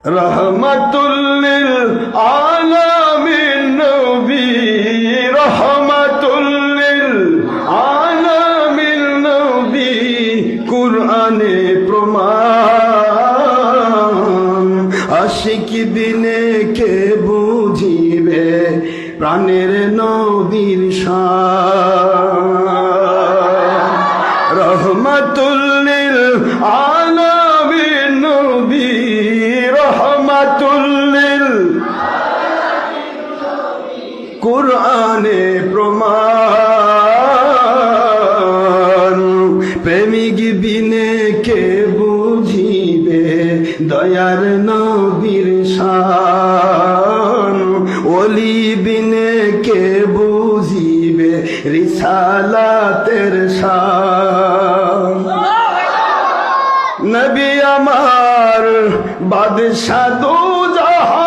রহমাতুল লিল আলামিন নবী, রহমাতুল লিল আলামিন নবী, কুরআনে প্রমাণ। আশিক বিনে কে বুঝিবে প্রাণের নবীর শান। রহমাতুল লিল আলামিন নবী, রহমাতুল লিল কুরআনে প্রমাণ। প্রেমিক বিনে কে বুঝিবে দয়ার নবীর শান। ওলি বিনে কে বুঝিবে রিসালাতের শান। নবী আমার বাদশাহ দু জাহান,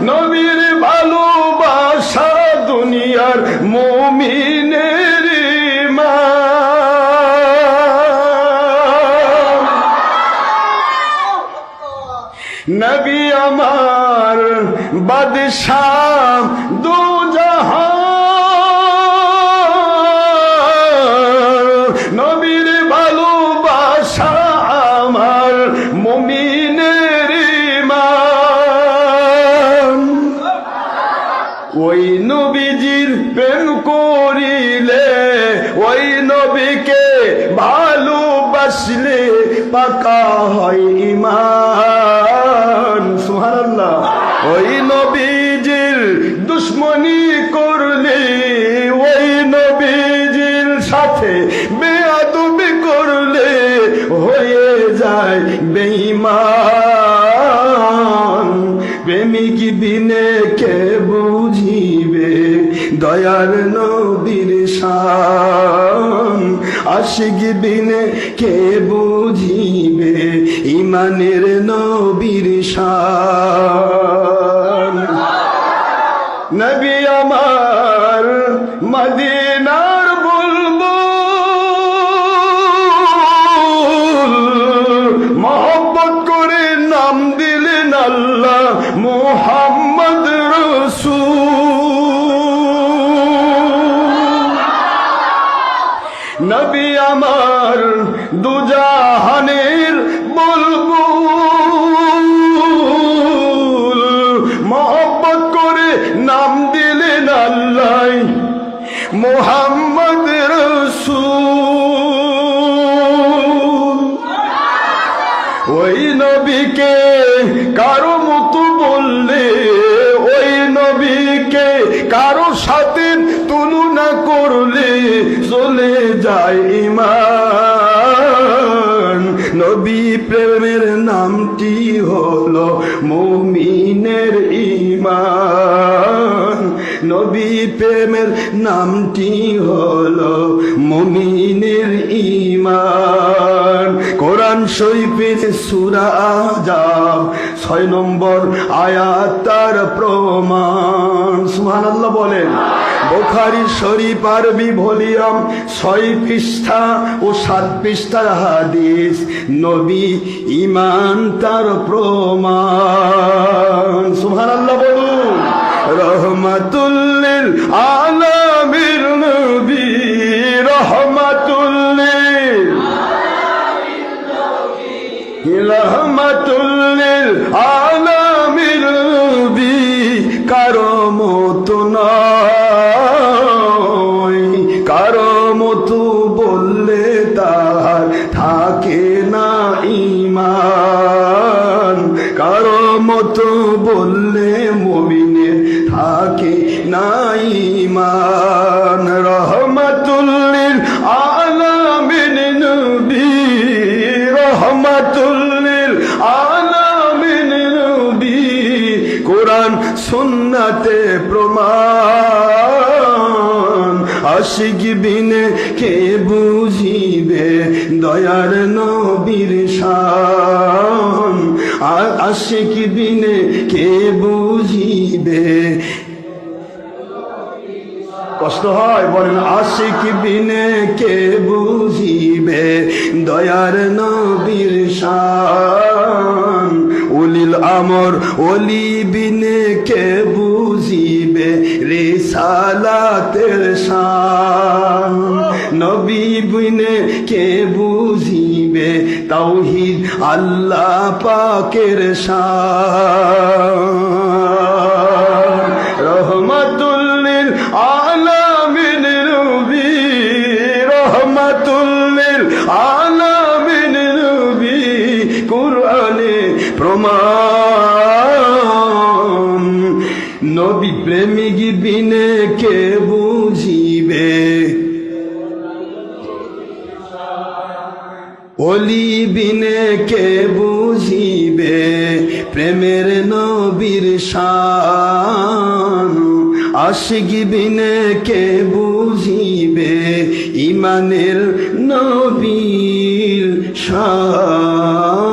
নবীর ভালোবাসা দুনিয়ার মুমিনের ঈমান। নবী আমার বাদশাহ দু জাহান, নবীর ভালোবাসা আমার মুমিনের ঈমান। ওই নবীজির প্রেম করিলে, ওই নবীকে ভালোবাসলে পাকা হয় ঈমান। সুবহানাল্লাহ। ওই নবীজির দুশমনি করলে, ওই নবীজির সাথে বেয়াদবি করলে হয়ে যায় বেঈমান। প্রেমিক বিনে কে বুঝিবে দয়ার নবীর শান। আশিক বিনে কে বুঝিবে ঈমানের নবীর শান। নবী আমার মদিনার বুলবুল, মহব্বত করে নাম দিলেন আল্লাহ মুহাম্মদ রাসূল। নবী আমার দুজাহানের বুলবুল, মহব্বত করে নাম দিলেন আল্লাহ মুহাম্মদ রাসূল। ওই নবীকে কারো মতো বললে, ওই নবীকে কারো সাথে তুলনা করলে চলে যায় ঈমান। নবী প্রেমের নামটি হলো মুমিনের ঈমান। নবী প্রেমের নামটি হলো মুমিনের ঈমান। কোরআন শরীফের সূরা আহজাব 6 নম্বর আয়াত তার প্রমাণ। সুবহানাল্লাহ বলেন। বুখারী শরীফ আরবি ভলিউম 6 পৃষ্ঠা ও 7 পৃষ্ঠার হাদিস। নবী ঈমান তার প্রমাণ। সুবহানাল্লাহ বলুন। রহমাতুল লিল আলামিন নবী, রহমাতুল লিল রহমাতুল লিল আলামিন নবী, কারো মতো নয়। কারো মতো বললে তার থাকে না ঈমান। কারো মতো বললে মুমিনের থাকে না ঈমান। রহমাতুল লিল আলামিন নবী, রহমাতুল লিল আলামিন নবী, কোরআন সুন্নাতে প্রমাণ। আশিক বিনে কে বুঝিবে দয়ার নবীর শান। আশিক বিনে কে বুঝিবে কষ্ট হয় বলেন আশিক বিনে কে বুঝিবে দয়ার নবীর শান উলিল আমর ওলি বিনে কে বুঝিবে রিসালাতের শান নবী বিনে কে বুঝিবে তাওহীদ আল্লাহ পাকের শান রহমাতুল লিল আলামিন নবী রহমাতুল লিল আলামিন নবী কুরআনে প্রমাণ নবী প্রেমিক বিনে কে বুঝিবে ওলি বিনে কে বুঝিবে প্রেমের নবীর শান আশিক বিনে কে বুঝিবে ইমানের নবীর শান